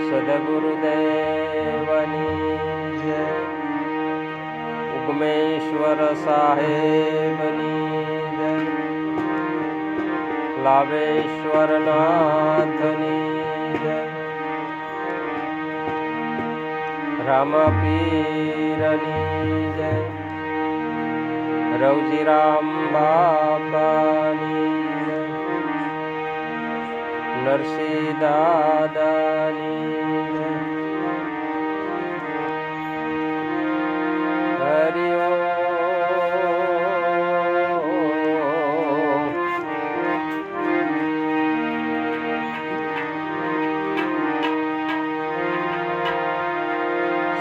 સદગુરુદેવની જય. ઉગમેશ્વર સાહેબની જય. લાવેશ્વર નાથની જય. રામપીરની જય. રવજીરામ બાપાની જય. નરસિંહ દાદાની જય. હરિ ઓમ.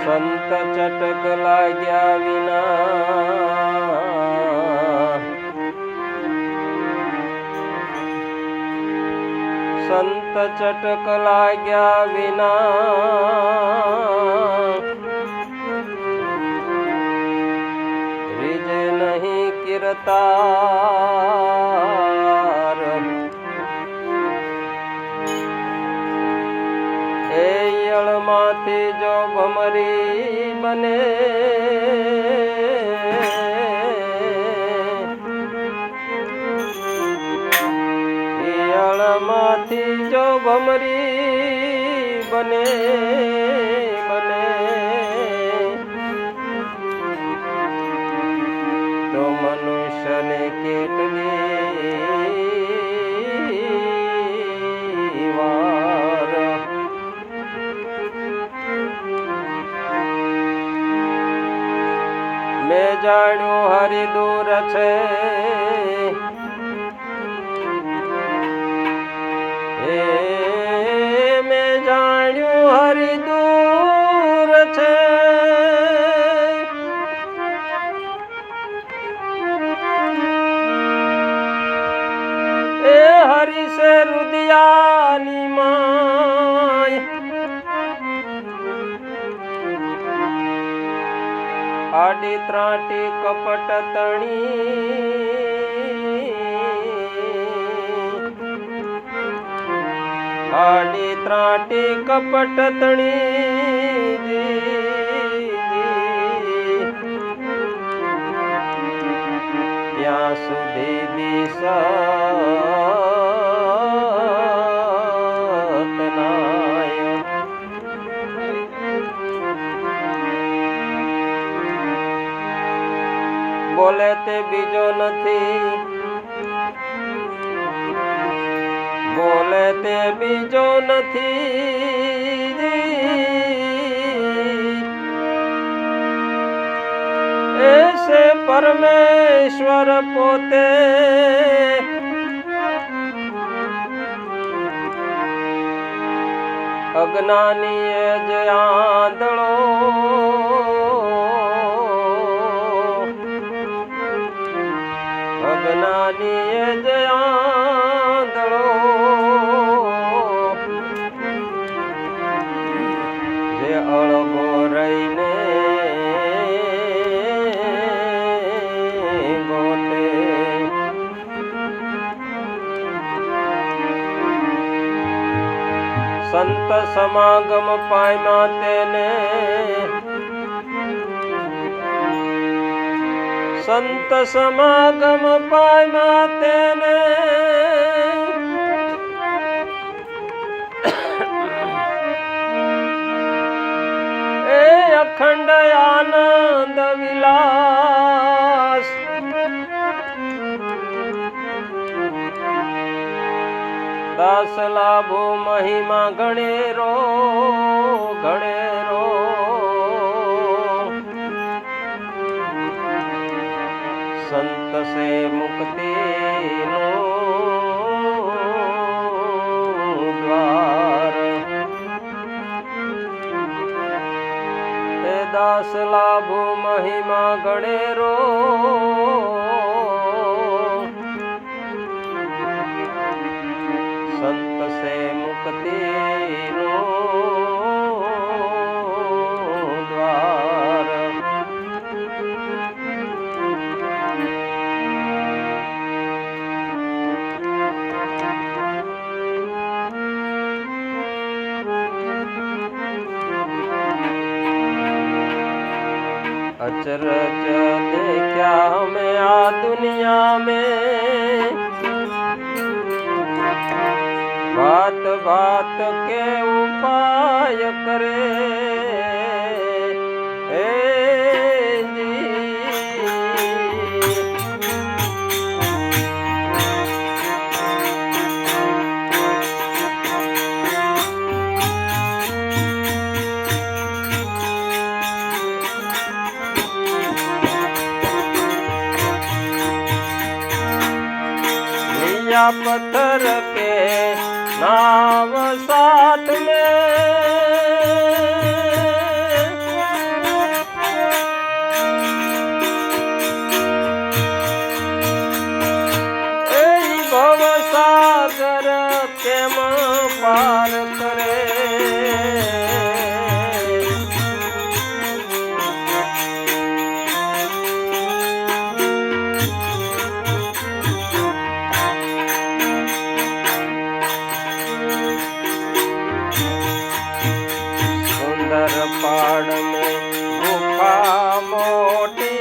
સંત ચટક લાગ્યા વિના સંત ચટક લાગ્યા વિના રીજે નહીં કિરતાર. એ યળમાંથી જો ભમરી બને યળમાંથી જો ભમરી બને તો મનુષ્યને કેટલી વાર મેં જાણ્યું હરિ દૂર છે. મેં જાણ્યું હરિ દૂર છે. એ હરિ સે રુદિયાની માય આડી ત્રાટી કપટ તણી આડી ત્રાટી કપટ તણી ત્યાં સુધી દિશતનાય બોલે તે બીજો નથી બોલે તે બીજો નથી એસે પરમેશ્વર પોતે અજ્ઞાની જ આંધળો અજ્ઞાની જ આંધળો જે અળગો રહીને ગોતે સંત સમાગમ પામ્યા તેને સંત સમાગમ પામ્યા તેને એ અખંડ આનંદ વિલાસ દાસ લાભો મહિમા ગણેરો ગણેરો સંત સે મુક્તિ નો દ્વાર તે દાસ લાભો મહિમા ગણેરો સંત સે મુક્તિ નો દ્વાર. अचरज देखा हमें आ दुनिया में, बात बात के उपाय करे जी। लिया पत्थर के नाव साथ में, ए भव सागर केम पार करे। पहाड़ में गुफा मोटी,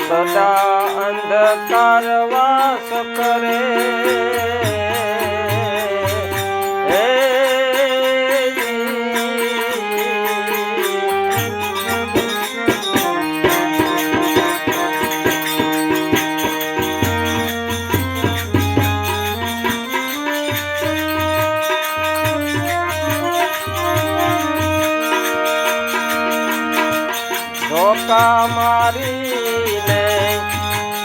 सदा अंधकार वास करे धोखा मारी ने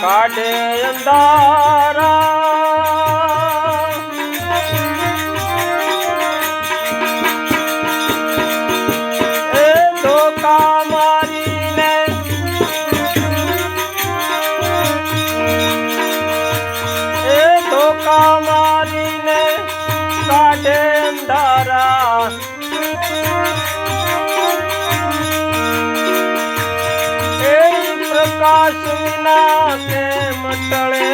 काढ़े अंधारा, ए धोखा मारी ने धोखा मारी ने काढ़े अंधारा। प्रकाश विना के मटले,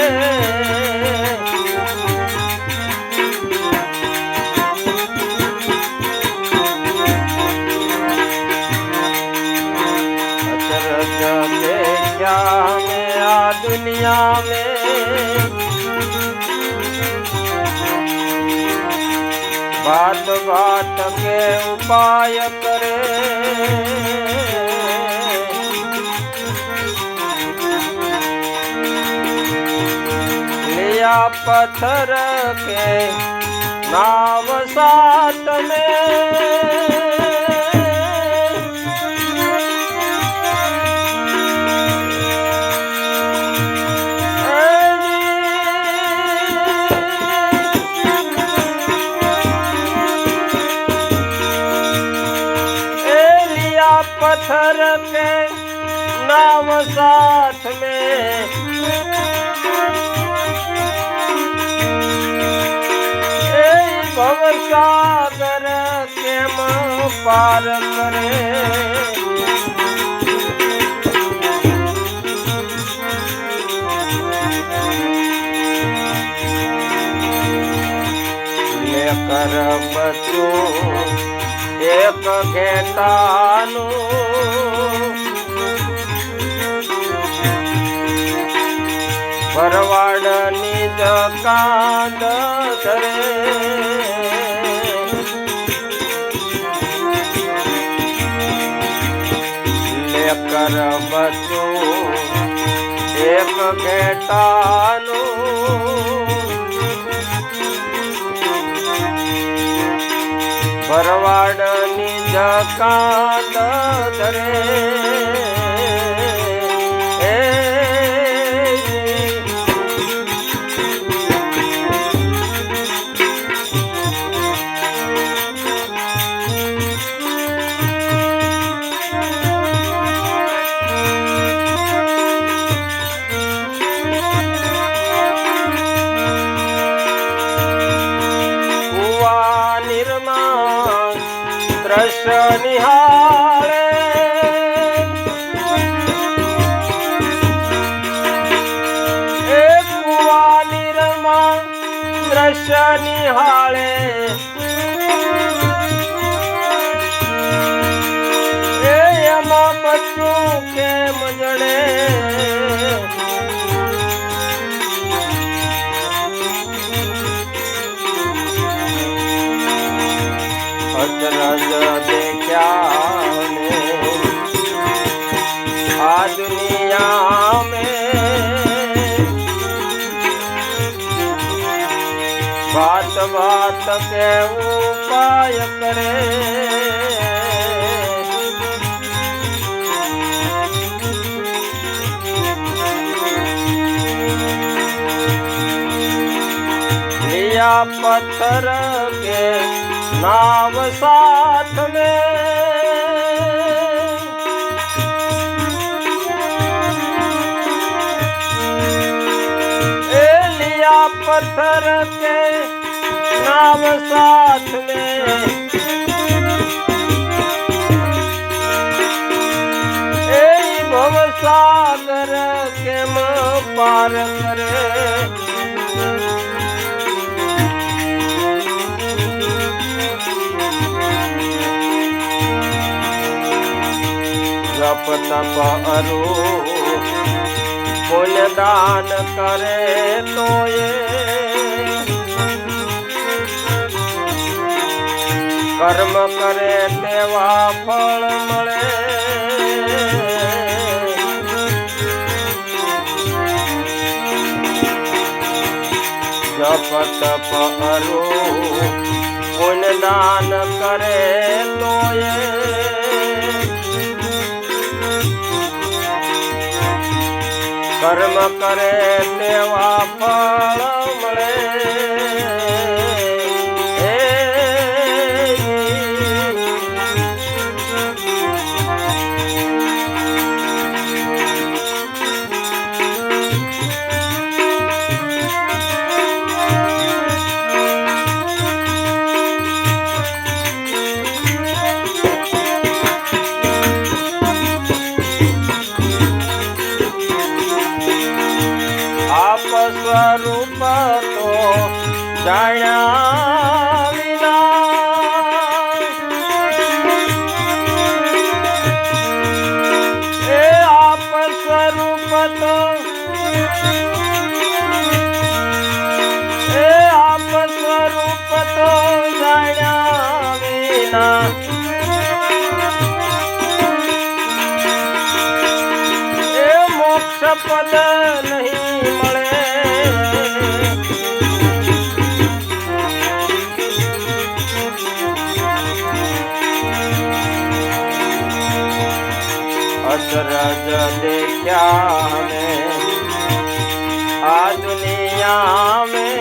अचरज देखा में आ दुनिया में, बात बात के उपाय करे पत्थर के नाव साथ में, लिया पत्थर के नाव साथ में, भव सागर केम पार करे। लेकर बच्चों एक घेटानु, भरवाड़ निज कांद धरे, लेकर बच्चों एक घेटानु, भरवाड़ निज कांद धरे। दृश्य निहाळे, एक कुआ निरमा दृश्य દ્રશ્ય નિહાળે એમાં બચ્ચું કેમ જડે અચરજ દેખ્યા ને આ દુનિયા में बात बात के उपाय करे लिया पत्थर के नाव साथ में पत्थर के नाव साथ में भव सागर के पार करे जप तप अरु पुण्य दान करे तो ये कर्म करे तेवा फल मळे जप तप अरु पुण्य दान करे तो ये कर्म करे तेवा फल मळे स्वरूप तो जाया विना ए आप स्वरूप तो आप स्वरूप तो जाया विना मोक्ष पद नहीं मळे अचरज देखा ने आ दुनिया में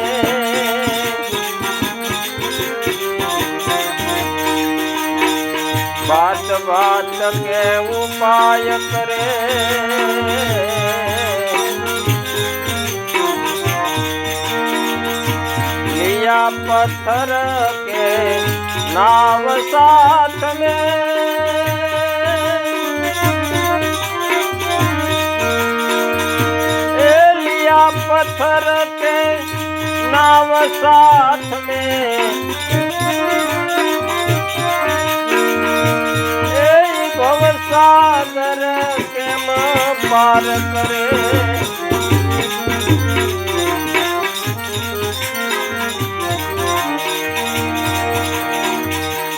बात बात के उपाय करे लिया पत्थर के नाव साथ में पत्थर के नाव साथ में भव सागर के पार करे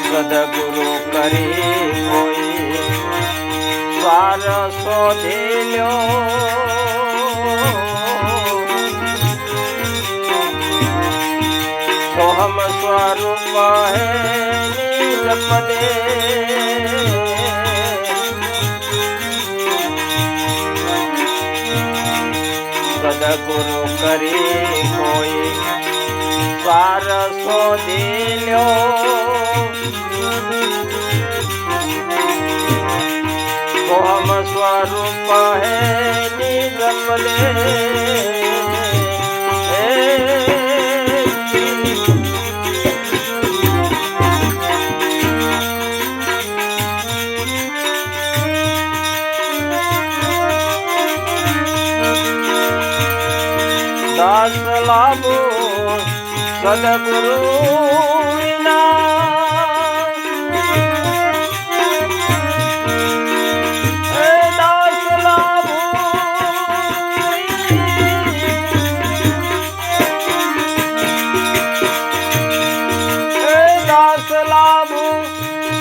सदगुरु करी कोई सार शोधी लो तो हम स्वरूप है निज पदे सदगुरु करी कोई सार शोधी लो तो हम स्वरूप है निज पदे दास लाभो સદગુરુ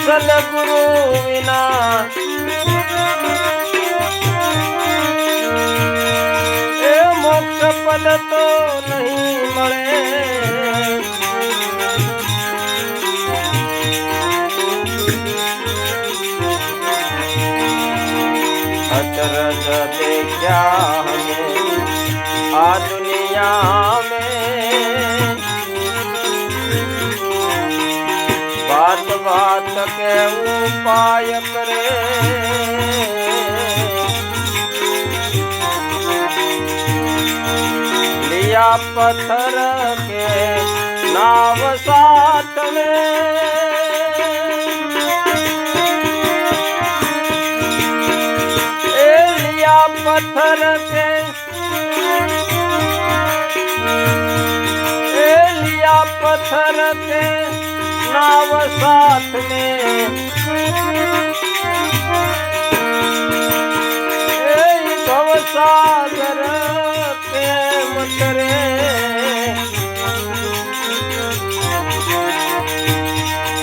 સદગુરુ વિના એ મોક્ષ પદ તો નહીં મળે. अचरज देखा हमें आ दुनिया में, बात बात के उपाय करे. लिया पत्थर के नाव साथ में, पत्थर के लिया पत्थर के नाव साथ में. भव सागर के मतरे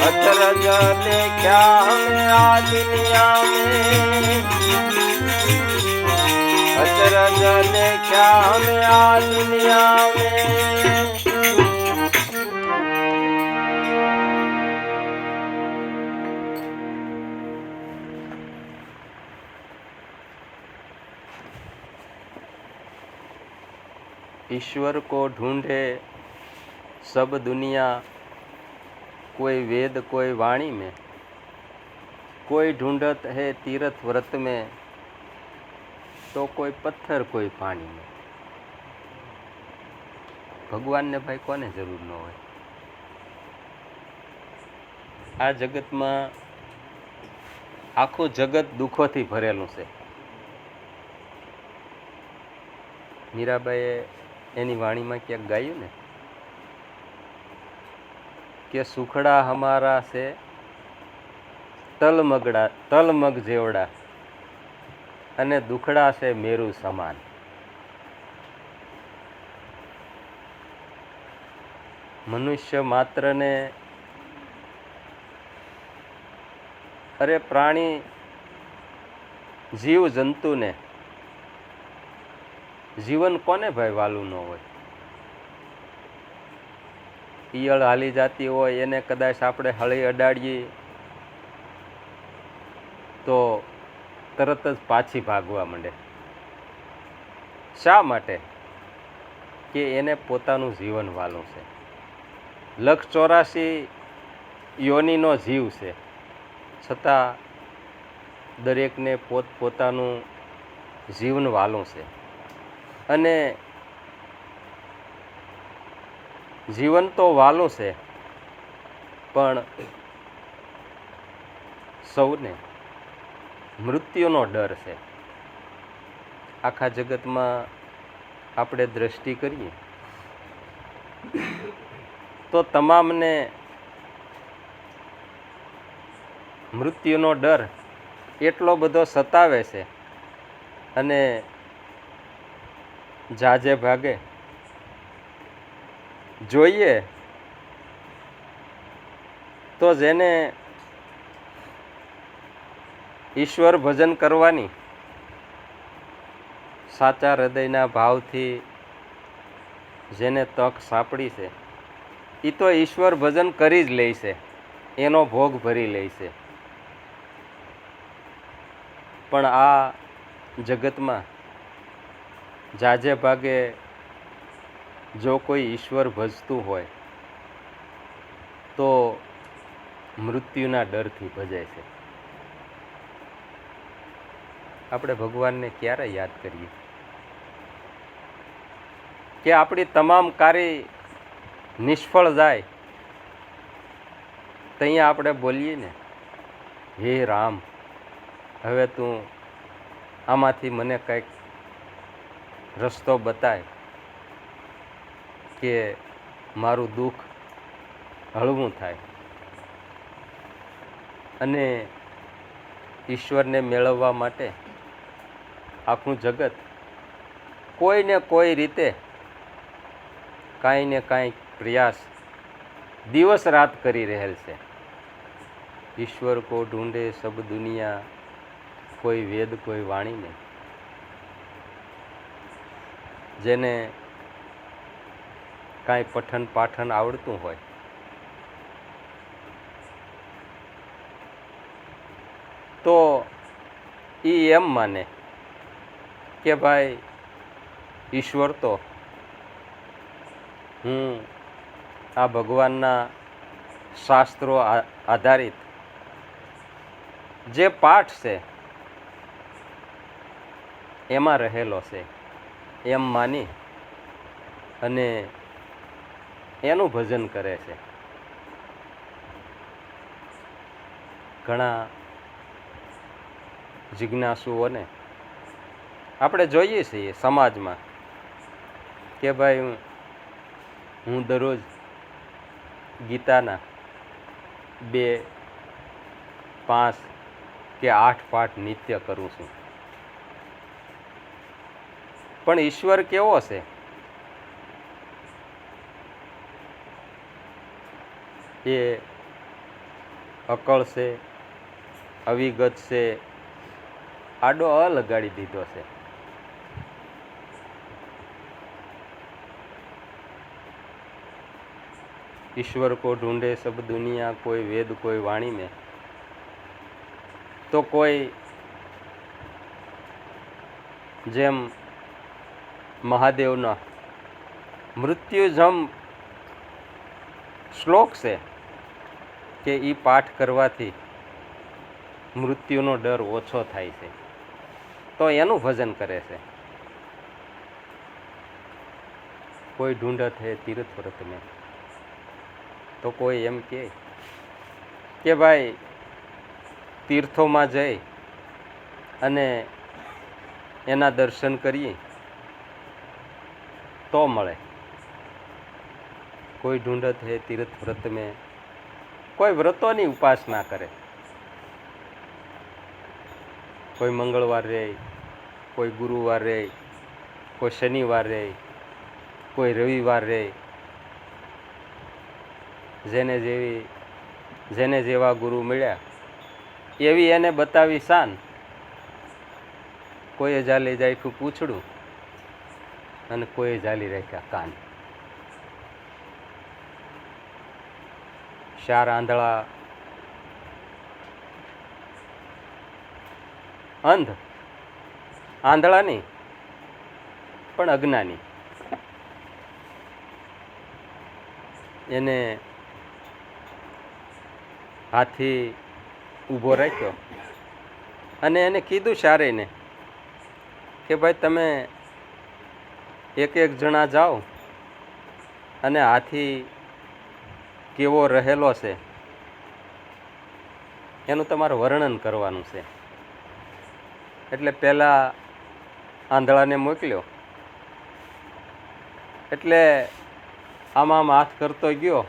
अचरज देखा हमें आ दुनिया में. अचरज देखा हमें आ दुनिया में. ईश्वर को ढूंढे सब दुनिया, कोई वेद कोई वाणी में, कोई ढूंढत है तीर्थ व्रत में, तो कोई पत्थर कोई पानी में. भगवान ने भाई कोने जरूर न होय. आ जगत में आखो जगत दुखों थी भरेलू से. मीराबाई एनी वाणी में क्या गायु ने के सुखड़ा हमारा से तलमग जेवड़ा અને દુખડા છે મેરુ સમાન. મનુષ્ય માત્રને અરે પ્રાણી જીવ જંતુને જીવન કોને ભાઈ વાલું ન હોય. ઈયળ હાલી જાતી હોય એને કદાચ આપણે હળી અડાડીએ તો તરત જ પાછી ભાગવા માંડે. શા માટે? કે એને પોતાનું જીવન વાલું છે. 184 યોનિનો જીવ છે, છતાં દરેકને પોતપોતાનું જીવન વાલું છે. અને જીવન તો વાલું છે, પણ સૌને મૃત્યુનો ડર છે. આખા જગતમાં આપણે દ્રષ્ટિ કરીએ તો તમામને મૃત્યુનો ડર એટલો બધો સતાવે છે અને જાજે ભાગે જોઈએ તો જેને ઈશ્વર ભજન કરવાની સાચા હૃદયના ભાવથી જેને તક સાંપડી છે એ તો ઈશ્વર ભજન કરી જ લે છે, એનો ભોગ ભરી લે છે. પણ આ જગતમાં જાજે ભાગે જો કોઈ ઈશ્વર ભજતું હોય તો મૃત્યુના ડરથી ભજે છે. આપણે ભગવાનને ક્યારે યાદ કરીએ કે આપણી તમામ કાર્ય નિષ્ફળ જાય ત્યાં આપણે બોલીએ ને, હે રામ, હવે તું આમાંથી મને કંઈક રસ્તો બતાય કે મારું દુઃખ હળવું થાય. અને ઈશ્વરને મેળવવા માટે આખું જગત કોઈને કોઈ રીતે કાંઈ ને કાંઈ પ્રયાસ દિવસ રાત કરી રહેલ છે. ઈશ્વર કો ઢૂંઢે સબ દુનિયા, કોઈ વેદ કોઈ વાણી નહીં. જેને કાંઈ પઠન પાઠન આવડતું હોય તો એ એમ માને કે ભાઈ ઈશ્વર તો હું આ ભગવાનના શાસ્ત્રો આધારિત જે પાઠ છે એમાં રહેલો છે એમ માની અને એનું ભજન કરે છે. ઘણા જિજ્ઞાસુઓને આપણે જોઈએ છીએ સમાજમાં કે ભાઈ હું દરરોજ ગીતાના 2, 5 કે 8 પાઠ નિત્ય કરું છું. પણ ઈશ્વર કેવો છે? એ અકળ છે, અવિગત છે, આડો લગાડી દીધો છે. ઈશ્વર કો ઢૂંઢે સબ દુનિયા, કોઈ વેદ કોઈ વાણી में, તો કોઈ જેમ મહાદેવનો મૃત્યુજમ શ્લોક છે કે એ પાઠ કરવાથી મૃત્યુનો ડર ઓછો થાય છે, તો એનું ભજન કરે છે. કોઈ ઢૂંઢત હે તીર્થ વ્રત में, તો કોઈ એમ કે ભાઈ તીર્થોમાં જઈ અને એના દર્શન કરીએ તો મળે. કોઈ ઢૂંઢત હે તીર્થ વ્રત में, કોઈ વ્રતોની ઉપાસના કરે. કોઈ મંગળવાર રહે, કોઈ ગુરુવાર રહે, કોઈ શનિવાર રહે, કોઈ રવિવાર રહે. જેને જેવા ગુરુ મળ્યા એવી એને બતાવી શાન. કોઈએ જાલી જાયખું પૂછડું અને કોઈએ જાલી રાખ્યા કાન. 4 આંધળા અંધ, આંધળા નહીં પણ અજ્ઞાની, એને હાથી ઊભો રાખ્યો અને એને કીધું ચારેયને કે ભાઈ તમે એક જણા જાઓ અને હાથી કેવો રહેલો છે એનું તમારે વર્ણન કરવાનું છે. એટલે પહેલાં આંધળાને મોકલ્યો. એટલે આમ હાથ કરતો ગયો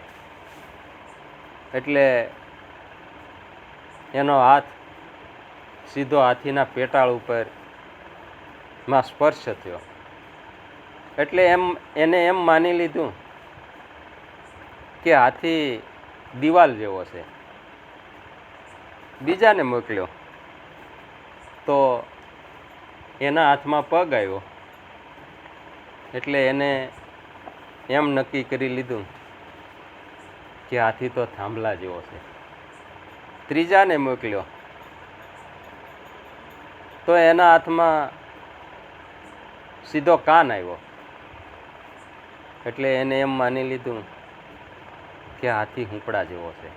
એટલે એનો હાથ સીધો હાથીના પેટાળ ઉપર માં સ્પર્શ થયો. એટલે એને એમ માની લીધું કે હાથી દિવાલ જેવો છે. બીજાને મોકલ્યો તો એના હાથમાં પગ આવ્યો એટલે એને એમ નક્કી કરી લીધું કે હાથી તો થાંભલા જેવો છે. ત્રીજાને મોકલ્યો તો એના હાથમાં સીધો કાન આવ્યો એટલે એને એમ માની લીધું કે હાથી હુંપડા જેવો છે.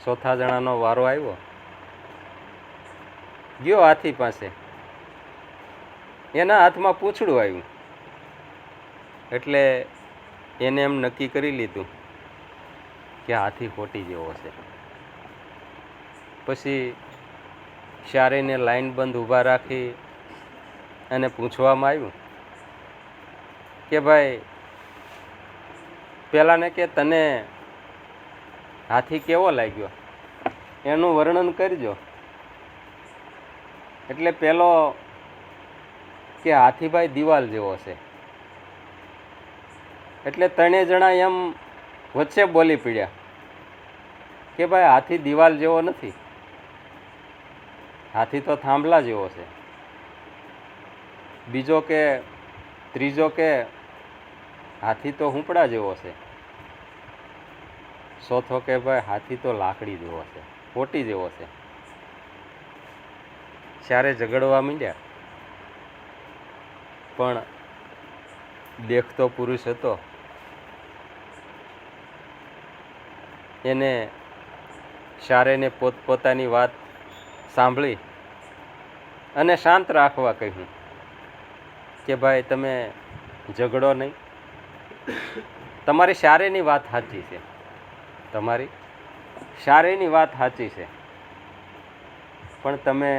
ચોથા જણાનો વારો આવ્યો. ગયો હાથી પાસે, એના હાથમાં પૂંછડું આવ્યું એટલે એને એમ નક્કી કરી લીધું કે હાથી ખોટી જેવો છે. પછી ચારેયને લાઈન બંધ ઊભા રાખી અને પૂછવામાં આવ્યું કે ભાઈ પેલાને કે તને હાથી કેવો લાગ્યો એનું વર્ણન કરજો. એટલે પેલો કે હાથીભાઈ દિવાલ જેવો છે. એટલે ત્રણેય જણા એમ વચ્ચે બોલી પડ્યા કે ભાઈ હાથી દિવાલ જેવો નથી, હાથી તો થાંભલા જેવો છે. બીજો કે ત્રીજો કે હાથી તો હુંપડા જેવો છે. ચોથો કે ભાઈ હાથી તો લાકડી જેવો છે, પોટી જેવો છે. ચારે ઝઘડવા માંડ્યા. પણ દેખતો પુરુષ હતો એને ચારેને પોતપોતાની વાત સાંભળી અને શાંત રાખવા કહ્યું કે ભાઈ તમે ઝઘડો નહીં, તમારી ચારેયની વાત સાચી છે, તમારી ચારેયની વાત સાચી છે, પણ તમે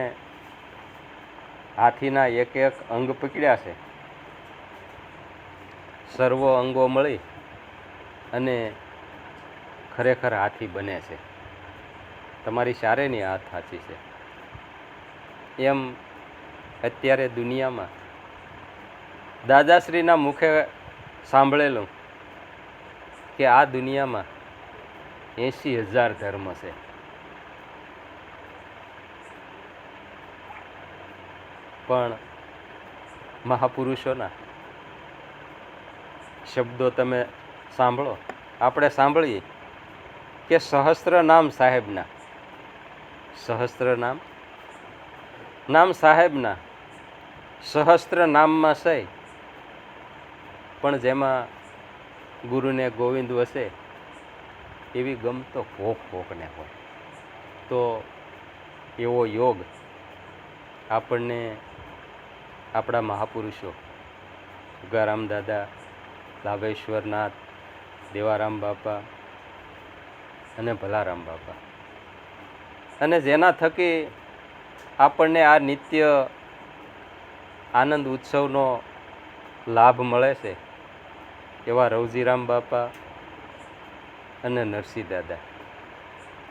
હાથીના એક એક અંગ પકડ્યા છે. સર્વો અંગો મળી અને ખરેખર હાથી બને છે. તમારી ચારેયની વાત સાચી છે. એમ અત્યારે દુનિયામાં દાદાશ્રીના મુખે સાંભળેલું કે આ દુનિયામાં 80,000 ધર્મ છે. પણ મહાપુરુષોના શબ્દો તમે સાંભળો. આપણે સાંભળીએ કે સહસ્ત્ર નામ સાહેબના, સહસ્ત્ર નામ સાહેબના સહસ્ત્ર નામમાં સહી, પણ જેમાં ગુરુને ગોવિંદ વસે એવી ગમતો કોકને હોય. તો એવો યોગ આપણને આપણા મહાપુરુષો ગંગારામ દાદા, લાભેશ્વરનાથ, દેવારામ બાપા અને ભલારામ બાપા, અને જેના થકી આપણને આ નિત્ય આનંદ ઉત્સવનો લાભ મળે છે એવા રવજીરામ બાપા અને નરસિંહ દાદા,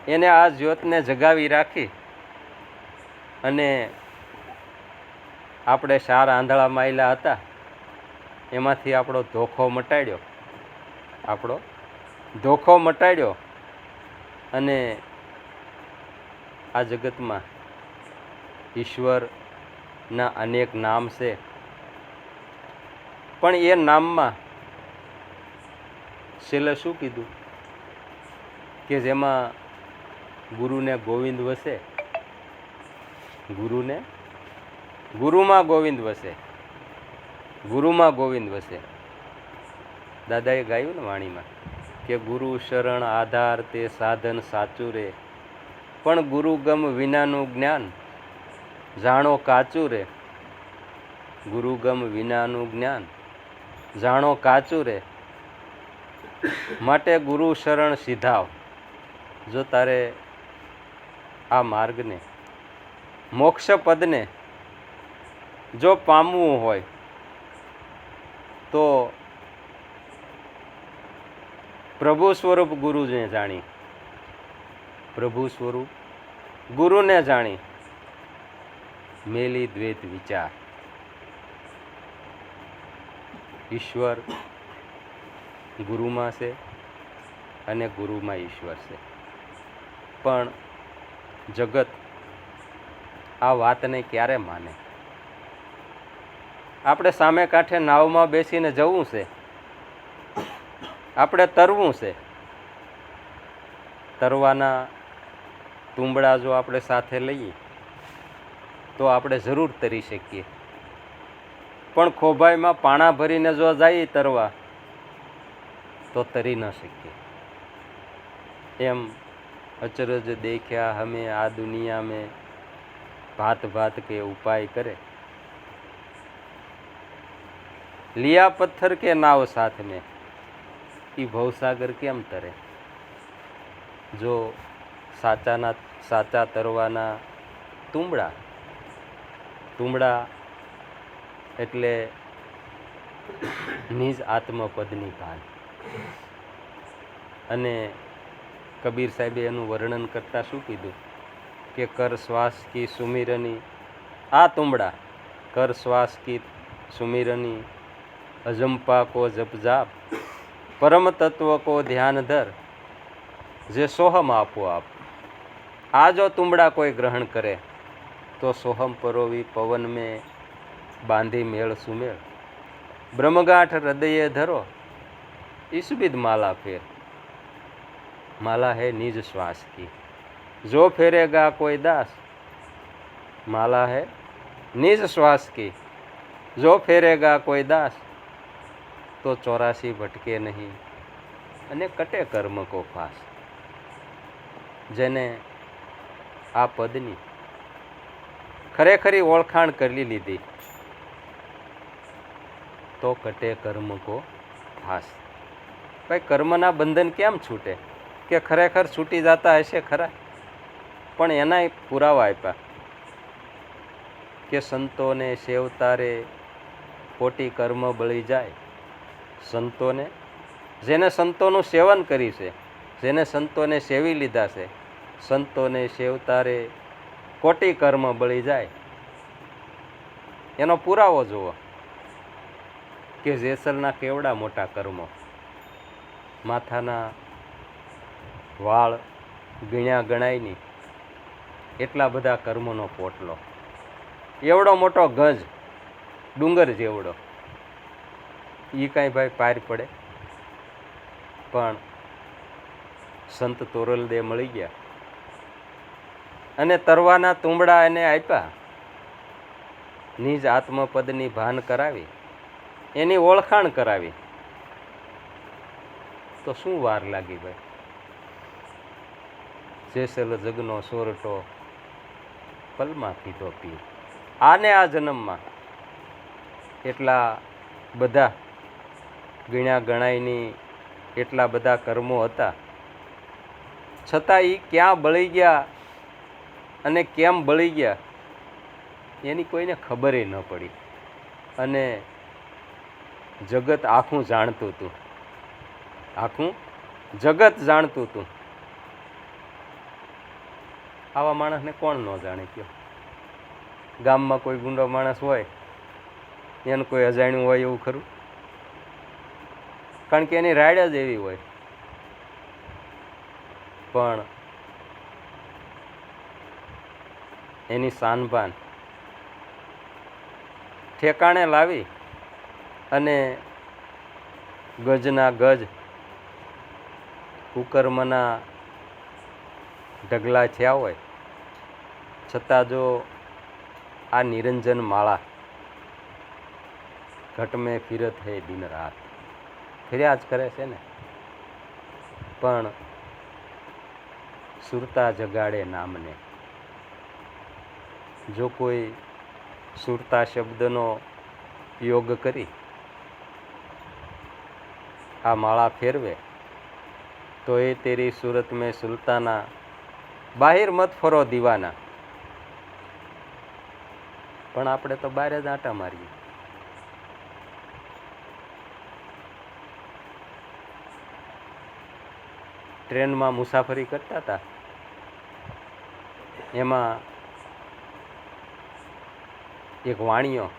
એને આ જ્યોતને જગાવી રાખી અને આપણે 4 આંધળા માયલા હતા એમાંથી આપણો ધોખો મટાડ્યો અને આ જગતમાં ઈશ્વરના અનેક નામ છે, પણ એ નામમાં છેલ્લે શું કીધું કે જેમાં ગુરુને ગોવિંદ વસે, ગુરુમાં ગોવિંદ વસે, ગુરુમાં ગોવિંદ વસે. દાદાએ ગાયું ને વાણીમાં કે ગુરુ શરણ આધાર તે સાધન સાચું રે, પણ ગુરુગમ વિનાનું જ્ઞાન જાણો કાચું રે. ગુરુગમ વિનાનું જ્ઞાન જાણો કાચું રે, માટે ગુરુ શરણ સીધાવ. જો તારે આ માર્ગને, મોક્ષ પદને જો પામવું હોય તો પ્રભુ સ્વરૂપ ગુરુને જાણી, પ્રભુ સ્વરૂપ ગુરુને જાણી મેલી દ્વૈત વિચાર. ઈશ્વર ગુરુમાં છે અને ગુરુમાં ઈશ્વર છે, પણ જગત આ વાતને ક્યારે માને? આપણે સામે કાંઠે નાવમાં બેસીને જવું છે, આપણે તરવું છે. તરવાના તુંબડા જો આપણે સાથે લઈએ તો આપણે જરૂર તરી શકીએ, પણ ખોભાઈમાં પાણા ભરીને જો જઈએ તરવા તો તરી ન શકીએ. એમ અચરજ દેખ્યા હમે આ દુનિયા में भात भात के उपाय करे, लिया पत्थर के नाव साथ में ई भवसागर केम तरे. જો સાચા તરવાના તુંબડા એટલે નિજ આત્મપદની ભાન. અને કબીર સાહેબે એનું વર્ણન કરતાં શું કીધું કે કર શ્વાસ કી સુમિરની, આ તુંબડા કર શ્વાસ કી સુમિરની, અજંપા કો જપ જાપ, પરમ તત્વ કો ધ્યાન ધર, જે સોહમ આપો આપ. આ જો તુંબડા કોઈ ગ્રહણ કરે તો સોહમ પરોવી પવન મેં બાંધી મેળ સુમેળ, બ્રહ્મગાંઠ હૃદયે ધરો, ઈસબીદ માલા ફેર. माला है निज श्वास की, जो फेरेगा कोई दास, माला है निज श्वास की, जो फेरेगा कोई दास, तो 84 भटके नहीं અને કટે કર્મ કો ફાસ. જેને આ પદની ખરેખરી ઓળખાણ કરી લીધી તો કટે કર્મ કો ફાસ. ભાઈ કર્મના બંધન કેમ છૂટે? કે ખરેખર છૂટી જતા હશે ખરા, પણ એના પુરાવા આપ્યા કે સંતોને સેવતારે ખોટી કર્મ બળી જાય. સંતોને, જેને સંતોનું સેવન કર્યું છે, જેને સંતોને સેવી લીધા છે, સંતોને સેવતારે ખોટી કર્મ બળી જાય. એનો પુરાવો જુઓ કે જેસલના કેવડા મોટા કર્મો, માથાના વાળ ગણ્યા ગણાય નહીં એટલા બધા કર્મોનો પોટલો, એવડો મોટો ગજ ડુંગર જેવડો, એ કાંઈ ભાઈ પાર પડે? પણ સંત તોરલદે મળી ગયા અને તરવાના તુંબડા એને આપ્યા, નિજ આત્મપદની ભાન કરાવી, એની ઓળખાણ કરાવી. તો શું વાર લાગી ભાઈ? જેસલ જગનો સોરટો પલમાં કીધો પીર. આને આ જન્મમાં એટલા બધા ગણ્યા ગણાયની એટલા બધા કર્મો હતા, છતાં એ ક્યાં બળી ગયા અને કેમ બળી ગયા એની કોઈને ખબર ન પડી. અને જગત આખું જાણતું હતું, આખું જગત જાણતું હતું. આવા માણસને કોણ ન જાણે કયો? ગામમાં કોઈ ગુંડો માણસ હોય એને કોઈ અજાણ્યું હોય એવું ખરું? કારણ કે એની રાડ જ એવી હોય. પણ એની શાનભાન ઠેકાણે લાવી અને ગજના ગજ કુકર્મના ઢગલા થયા હોય, છતાં જો આ નિરંજન માળા ઘટ મેં ફિરત હે દિન રાત, ફર્યા જ કરે છે ને. પણ સુરતા જગાડે નામને. જો કોઈ સુરતા શબ્દનો યોગ કરી આ માળા ફેરવે તો એ તેરી સુરત મેં સુલતાના, બાહિર મત ફરો દીવાના. પણ આપણે તો બહાર જ આંટા મારીએ. ટ્રેનમાં મુસાફરી કરતા હતા, એમાં એક વાણિયો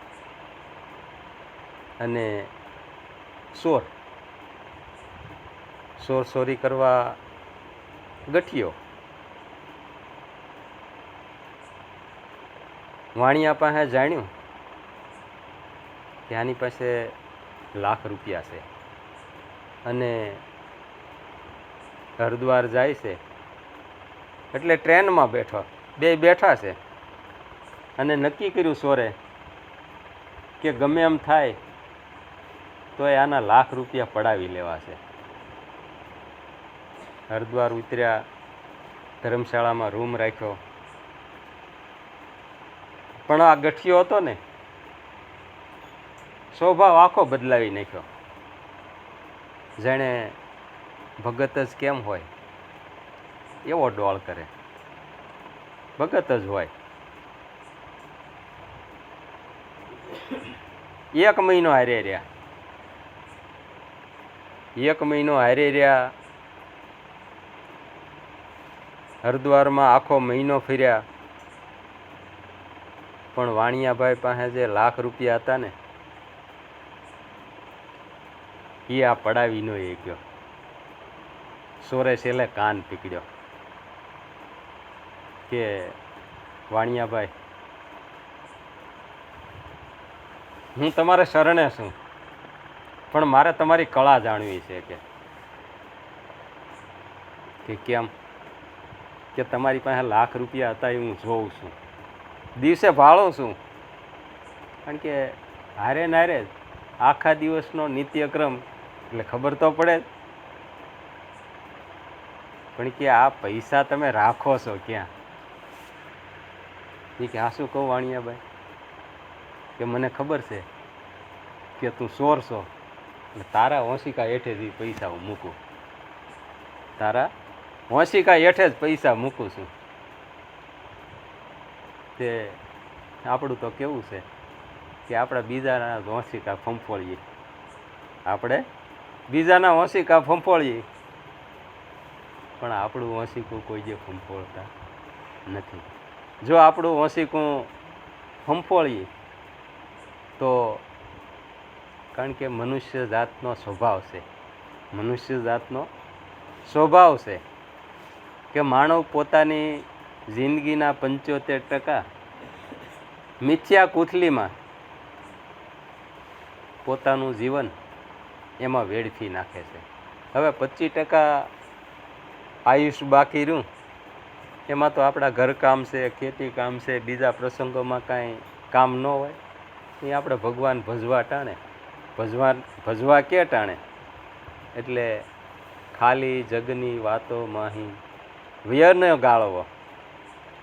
અને ચોરી કરવા ગઠિયો. વાણિયા પાસે જાણ્યું કે આની પાસે લાખ રૂપિયા છે અને હરિદ્વાર જાય છે, એટલે ટ્રેનમાં બે બેઠા છે અને નક્કી કર્યું ચોરે કે ગમે એમ થાય તો એ આના લાખ રૂપિયા પડાવી લેવા છે. હરિદ્વાર ઉતર્યા, ધર્મશાળામાં રૂમ રાખ્યો. પણ આ ગઠિયો હતો ને, સ્વભાવ આખો બદલાવી નાખ્યો. જેણે ભગત જ કેમ હોય એવો ડોળ કરે, ભગત જ હોય. 1 મહિનો હારે રહ્યા, 1 મહિનો હારે રહ્યા હરિદ્વારમાં આખો મહિનો ફર્યા, પણ વાણિયાભાઈ પાસે જે લાખ રૂપિયા હતા ને એ આ પડાવીનો એ ગયો, સોરે છેલ્લે કાન પીકડ્યો કે વાણિયાભાઈ હું તમારે શરણે છું, પણ મારે તમારી કળા જાણવી છે કે કેમ? કે તમારી પાસે લાખ રૂપિયા હતા એ હું જોઉં છું, દિવસે ભાળું છું, કારણ કે હારે નારે આખા દિવસનો નિત્યક્રમ એટલે ખબર તો પડે જ, પણ કે આ પૈસા તમે રાખો છો ક્યાં? એ કે આ શું કહું વાણિયાભાઈ, કે મને ખબર છે કે તું ચોર છો, એટલે તારા ઓશિકા હેઠે જ પૈસા હું મૂકું, તારા ઓશિકા હેઠે જ પૈસા મૂકું છું. તે આપણું તો કેવું છે કે આપણે બીજાના ઓશિકા ફંફોળીએ, આપણે બીજાના ઓશિકા ફંફોળીએ, પણ આપણું ઓશિકું કોઈ જે ફંફોળતા નથી. જો આપણું ઓશિકું ફંફોળીએ તો, કારણ કે મનુષ્ય જાતનો સ્વભાવ છે, મનુષ્ય જાતનો સ્વભાવ છે કે માનવ પોતાની જિંદગીના 75% મિથ્યા કુથલીમાં પોતાનું જીવન એમાં વેડફી નાખે છે. હવે 25% આયુષ બાકી રહ્યું, એમાં તો આપણા ઘરકામ છે, ખેતી કામ છે, બીજા પ્રસંગોમાં કાંઈ કામ ન હોય, એ આપણે ભગવાન ભજવા ટાણે, ભજવા કે ટાણે, એટલે ખાલી જગની વાતોમાં અહીં વ્યર્ન ગાળવો.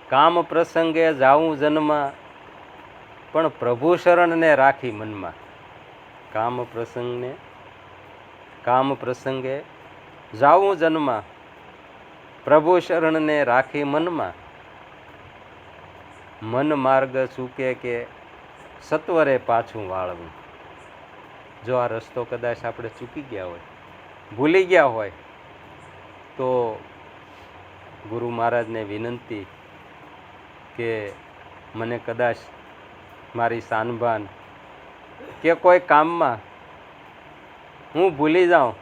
કામ પ્રસંગે જાવું જન્મમાં, પણ પ્રભુ શરણને રાખી મનમાં. કામ પ્રસંગે જાવું જન્મમાં, પ્રભુ શરણને રાખી મનમાં. મન માર્ગ ચૂકે કે સત્વરે પાછું વાળવું. જો આ રસ્તો કદાચ આપણે ચૂકી ગયા હોય, ભૂલી ગયા હોય, તો ગુરુ મહારાજને વિનંતી કે મને કદાચ મારી સાનભાન કે કોઈ કામમાં હું ભૂલી જાઉં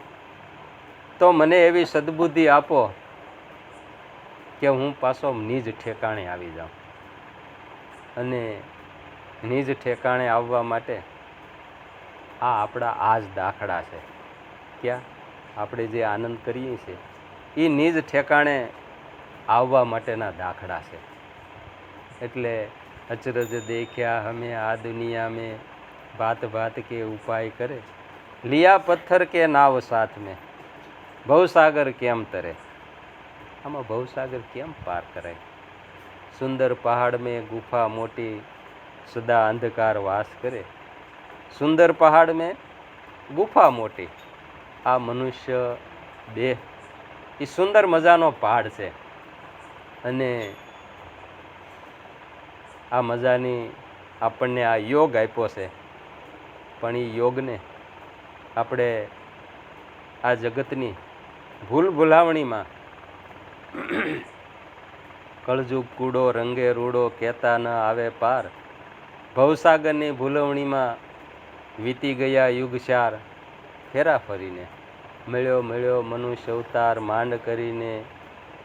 તો મને એવી સદબુદ્ધિ આપો કે હું પાછો નિજ ઠેકાણે આવી જાઉં. અને નિજ ઠેકાણે આવવા માટે આ આપણા આ જ દાખલા છે. ક્યાં આપણે જે આનંદ કરીએ છીએ એ નિજ ઠેકાણે આવવા માટેના દાખલા છે. એટલે અચરજ દેખ્યા હમે આ દુનિયા મેં, ભાત ભાત કે ઉપાય કરે, લિયા પથ્થર કે નાવ સાથ મેં, ભવસાગર કેમ તરે. આમાં ભવસાગર કેમ પાર કરાય? સુંદર પહાડ મેં ગુફા મોટી, સદા અંધકાર વાસ કરે. સુંદર પહાડ મેં ગુફા મોટી. આ મનુષ્ય દેહ એ સુંદર મજાનો પહાડ છે, અને આ મજાની આપણને આ યોગ આપ્યો છે, પણ એ યોગને આપણે આ જગતની ભૂલ ભૂલાવણીમાં કળજુગ કૂડો રંગે રૂડો કહેતા ન આવે પાર, ભવસાગરની ભૂલવણીમાં વીતી ગયા યુગ 4 ફેરા ફરીને. મળ્યો મનુષ્ય અવતાર માંડ કરીને,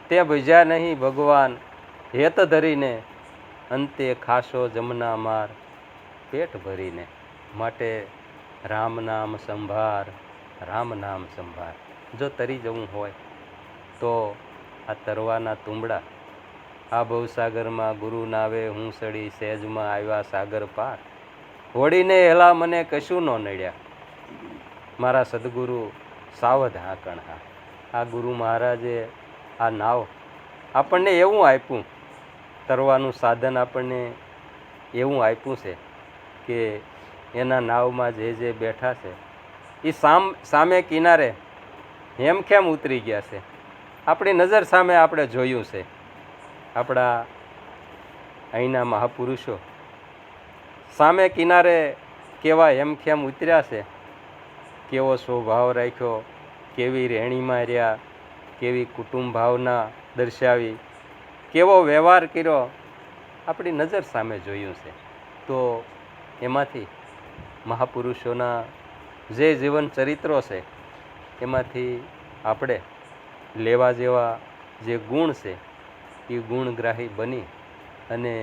તે ભજ્યા નહીં ભગવાન હેત ધરીને, અંતે ખાસો જમના માર પેટ ભરીને. માટે રામ નામ સંભાર, રામ નામ સંભાર. જો તરી જવું હોય તો આ તરવાના તુંબડા, આ ભવસાગરમાં ગુરુ નાવે હું સડી, સહેજમાં આવ્યા સાગર પાર. હોડીને હેલા મને કશું ન નડ્યા, મારા સદગુરુ સાવધ હાકણ હા. આ ગુરુ મહારાજે આ નાવ આપણને એવું આપ્યું, તરવાનું સાધન આપણને એવું આપ્યું છે કે એના નાવમાં જે બેઠા છે એ સામે કિનારે હેમખેમ ઉતરી ગયા છે. આપણી નજર સામે આપણે જોયું છે. આપણા અહીંના મહાપુરુષો સામે કિનારે કેવા હેમખેમ ઉતર્યા છે, કેવો સ્વભાવ રાખ્યો, કેવી રહેણીમાં રહ્યા, કેવી કુટુંબ ભાવના દર્શાવી, કેવો વ્યવહાર કર્યો, આપણી નજર સામે જોયું છે. તો એમાંથી મહાપુરુષોના જે જીવન ચરિત્રો છે એમાંથી આપણે લેવા જેવા જે ગુણ છે એ ગુણગ્રાહી બની અને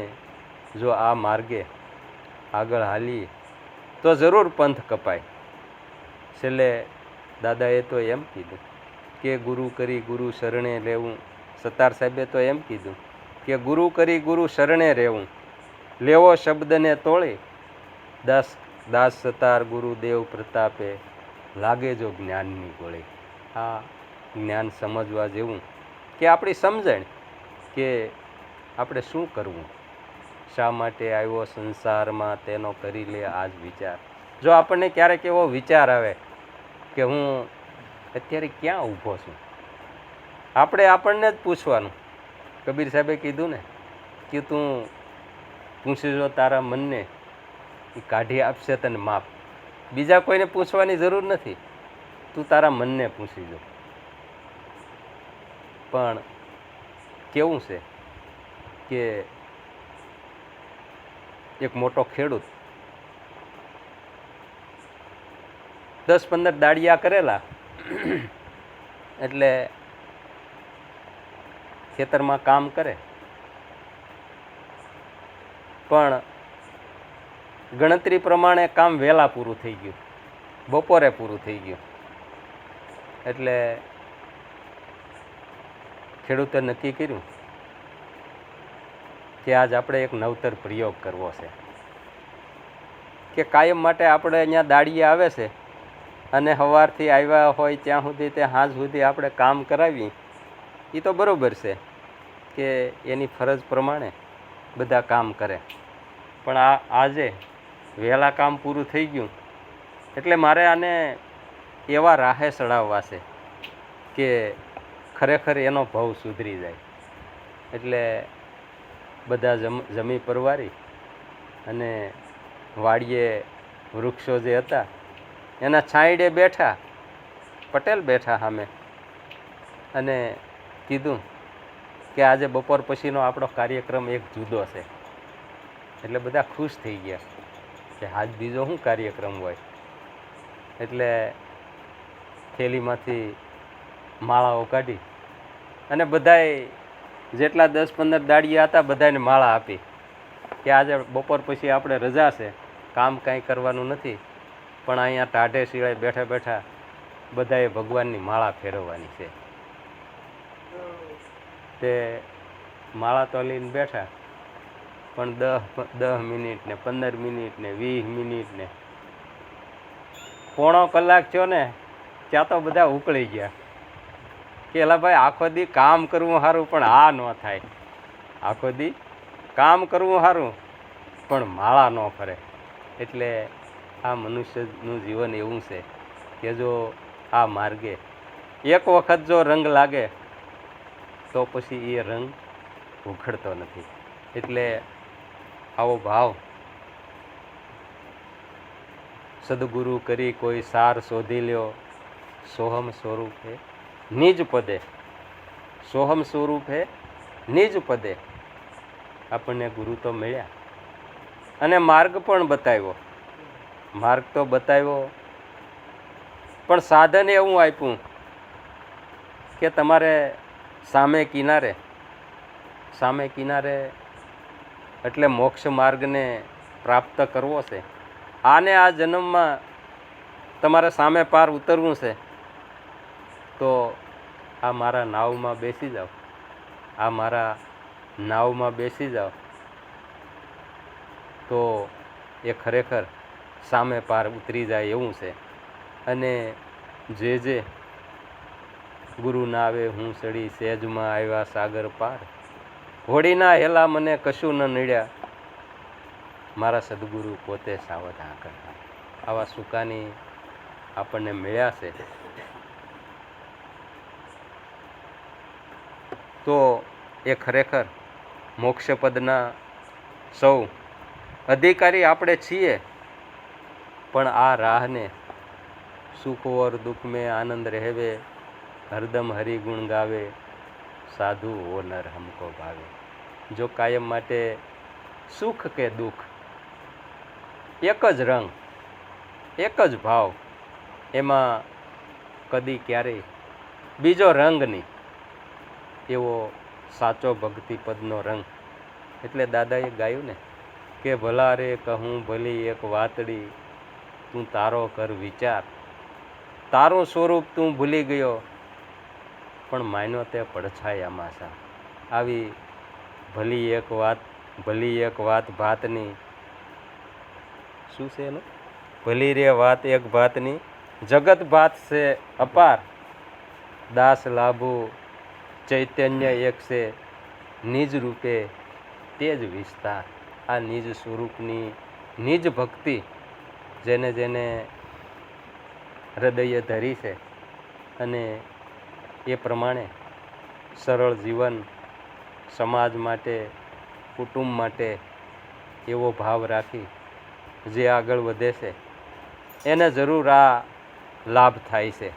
જો આ માર્ગે આગળ હાલીએ તો જરૂર પંથ કપાય. છેલ્લે દાદાએ તો એમ કીધું કે ગુરુ કરી ગુરુ શરણે રહેવું. સતાર સાહેબે તો એમ કીધું કે ગુરુ કરી ગુરુ શરણે રહેવું, લેવો શબ્દને તોળી, દાસ સતાર ગુરુદેવ પ્રતાપે, લાગે જો જ્ઞાનની ગોળી. આ જ્ઞાન સમજવા જેવું કે આપણી સમજણ કે આપણે શું કરવું, શા માટે આવ્યો સંસારમાં તેનો કરી લે આજ વિચાર. જો આપણને ક્યારેક એવો વિચાર આવે કે હું અત્યારે ક્યાં ઊભો છું, આપણે આપણને જ પૂછવાનું. કબીર સાહેબે કીધું ને કે તું પૂછી જો તારા મનને, એ કાઢી આપશે તને માપ. બીજા કોઈને પૂછવાની જરૂર નથી, તું તારા મનને પૂછી જો. પણ કેવું છે કે એક મોટો ખેડૂત 10-15 દાડિયા કરેલા એટલે ખેતરમાં કામ કરે, પણ ગણતરી પ્રમાણે કામ વહેલા પૂરું થઈ ગયું, બપોરે પૂરું થઈ ગયું. એટલે ખેડૂતે નક્કી કર્યું કે આજ આપણે એક નવતર પ્રયોગ કરવો છે કે કાયમ માટે આપણે અહીંયા દાડિયા આવે છે અને સવારથી આવ્યા હોય ત્યાં સુધી તે સાંજ સુધી આપણે કામ કરાવીએ. એ તો બરાબર છે કે એની ફરજ પ્રમાણે બધા કામ કરે, પણ આજે વહેલા કામ પૂરું થઈ ગયું એટલે મારે આને એવા રાહે ચડાવવા છે કે ખરેખર એનો ભાવ સુધરી જાય. એટલે બધા જમી પરવારી અને વાડીએ વૃક્ષો જે હતા એના છાંયડે બેઠા, પટેલ બેઠા સામે, અને કીધું કે આજે બપોર પછીનો આપણો કાર્યક્રમ એક જુદો છે. એટલે બધા ખુશ થઈ ગયા કે આજ બીજો શું કાર્યક્રમ હોય. એટલે થેલીમાંથી માળાઓ કાઢી અને બધાએ જેટલા 10-15 દાડિયા હતા બધાને માળા આપી કે આજે બપોર પછી આપણે રજા છે, કામ કાંઈ કરવાનું નથી, પણ અહીંયા ટાઢે શિવાય બેઠા બેઠા બધાએ ભગવાનની માળા ફેરવવાની છે. તે માળા તો લઈને બેઠા, પણ 10 મિનિટ ને 15 મિનિટ ને 20 મિનિટ ને પોણો કલાક થયો ને ત્યાં તો બધા ઉકળી ગયા કે એલા ભાઈ આખો દી કામ કરવું સારું પણ આ ન થાય, આખો દી કામ કરવું સારું પણ માળા ન ફરે. એટલે આ મનુષ્યનું જીવન એવું છે કે જો આ માર્ગે એક વખત જો રંગ લાગે તો પછી એ રંગ ઉખડતો નથી. એટલે આવો ભાવ સદગુરુ કરી કોઈ સાર શોધી લ્યો, સોહમ સ્વરૂપ હે નિજ પદે, સોહમ સ્વરૂપ હે નિજ પદે. આપણને ગુરુ તો મળ્યા અને માર્ગ પણ બતાવ્યો, માર્ગ તો બતાવ્યો પણ સાધન એવું આપ્યું કે તમારે સામે કિનારે એટલે મોક્ષ માર્ગને પ્રાપ્ત કરવો છે. આને આ જન્મમાં તમારે સામે પાર ઉતરવું છે તો આ મારા નાવમાં બેસી જાઓ, આ મારા નાવમાં બેસી જાઓ તો એ ખરેખર સામે પાર ઉતરી જાય એવું છે. અને જે ગુરુ ના આવે હું ચડી સહેજમાં આવ્યા સાગર પાર, હોડીના હેલા મને કશું ન નડ્યા, મારા સદગુરુ પોતે સાવધ આંકર. આવા સુકાની આપણને મળ્યા છે તો એ ખરેખર મોક્ષપદના સૌ અધિકારી આપણે છીએ. પણ આ રાહને સુખ ઓર દુઃખ મેં આનંદ રહેવે, હરદમ હરિગુણ ગાવે, સાધુ ઓ નર હમકો ભાવે. જો કાયમ માટે સુખ કે દુઃખ એક જ રંગ એક જ ભાવ, એમાં કદી ક્યારેય બીજો રંગ નહીં, એવો સાચો ભક્તિપદનો રંગ. એટલે દાદાએ ગાયું ને કે ભલા રે કહું ભલી એક વાતડી, તું તારો કર વિચાર, તારું સ્વરૂપ તું ભૂલી ગયો, પણ માન્યો તે પડછાયામાં સા. આવી ભલી એક વાત ભાતની, શું છે એનું? ભલી રે વાત એક ભાતની, જગત ભાત છે અપાર, દાસ લાભુ ચૈતન્ય એક છે, નિજ રૂપે તેજ વિસ્તાર. આ નિજ સ્વરૂપની નિજ ભક્તિ જેને જેને હૃદયે ધરી છે અને એ પ્રમાણે સરળ જીવન, સમાજ માટે, કુટુંબ માટે એવો ભાવ રાખી જે આગળ વધે છે એને જરૂર આ લાભ થાય છે.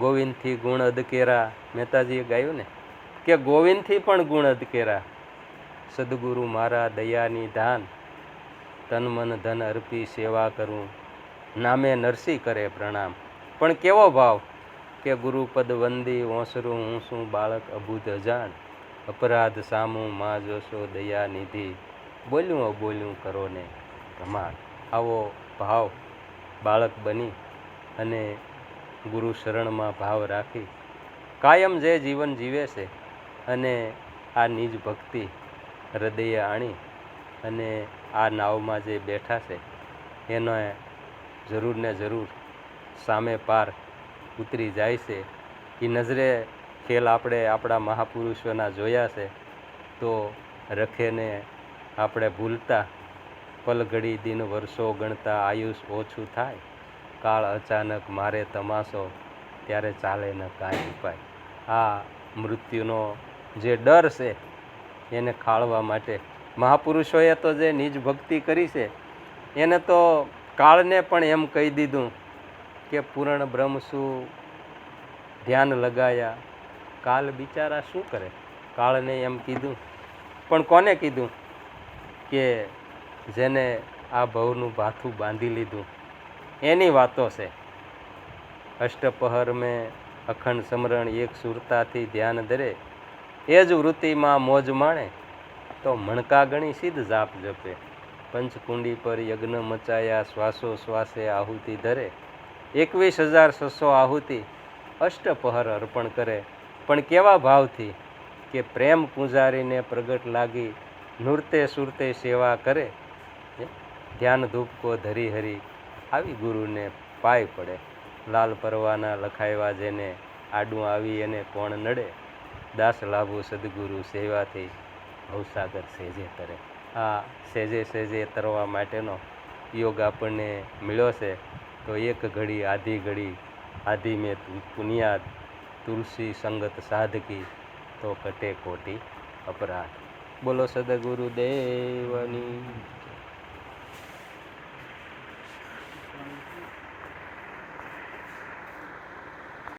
ગોવિંદથી ગુણ અદકેરા, મહેતાજીએ ગાયું ને કે ગોવિંદથી પણ ગુણ અદકેરા, સદગુરુ મારા દયાની ધાન, તન મન ધન અર્પી સેવા કરું, નામે નરસી કરે પ્રણામ. પણ કેવો ભાવ કે ગુરુપદ વંદી ઓસરું હું શું બાળક અબુધ અજાણ, અપરાધ સામું માં જોશો દયા નિધિ, બોલ્યું અબોલ્યું કરો ને પ્રમાણ. આવો ભાવ બાળક બની અને ગુરુ શરણમાં ભાવ રાખી કાયમ જે જીવન જીવે છે અને આ નિજ ભક્તિ હૃદયે આણી અને આ નાવમાં જે બેઠા છે એનો જરૂર ને જરૂર સામે પાર ઉતરી જાય છે. એ નજરે ખેલ આપણે આપણા મહાપુરુષોના જોયા છે. તો રખેને આપણે ભૂલતા, પલઘડી દિન વર્ષો ગણતા આયુષ ઓછું થાય, કાળ અચાનક મારે તમાશો, ત્યારે ચાલે ન કાંઈ ઉપાય. આ મૃત્યુનો જે ડર છે એને ખાળવા માટે મહાપુરુષોએ તો જે નિજ ભક્તિ કરી છે એને તો કાળને પણ એમ કહી દીધું કે પૂર્ણ બ્રહ્મ શું ધ્યાન લગાયા, કાલ બિચારા શું કરે. કાળને એમ કીધું, પણ કોને કીધું? કે જેને આ ભવનું ભાથું બાંધી લીધું એની વાતો છે. અષ્ટપહર મેં અખંડ સમરણ એક સુરતાથી ધ્યાન ધરે, એ જ વૃત્તિમાં મોજ માણે, તો મણકા ગણી સિદ્ધ જાપ જપે. પંચકુંડી પર યજ્ઞ મચાયા, શ્વાસો શ્વાસે આહુતિ ધરે, 21,600 આહુતિ અષ્ટપહર અર્પણ કરે. પણ કેવા ભાવથી કે પ્રેમ પૂજારીને પ્રગટ લાગી, નૃત્ય સુરતે સેવા કરે, ધ્યાન ધૂપકો ધરી હરી, આવી ગુરુને પાય પડે. લાલ પરવાના લખાયવા જેને, આડું આવી એને કોણ નડે, દાસ લાભુ સદગુરુ સેવાથી ભવસાગર સેજે તરે. આ સેજે સેજે તરવા માટેનો યોગ આપણને મળ્યો છે. તો એક ઘડી આધી ઘડી આધી મેં પુનિયાદ, તુલસી સંગત સાધકી, તો કટે કોટી અપરાધ. બોલો સદગુરુ દેવની.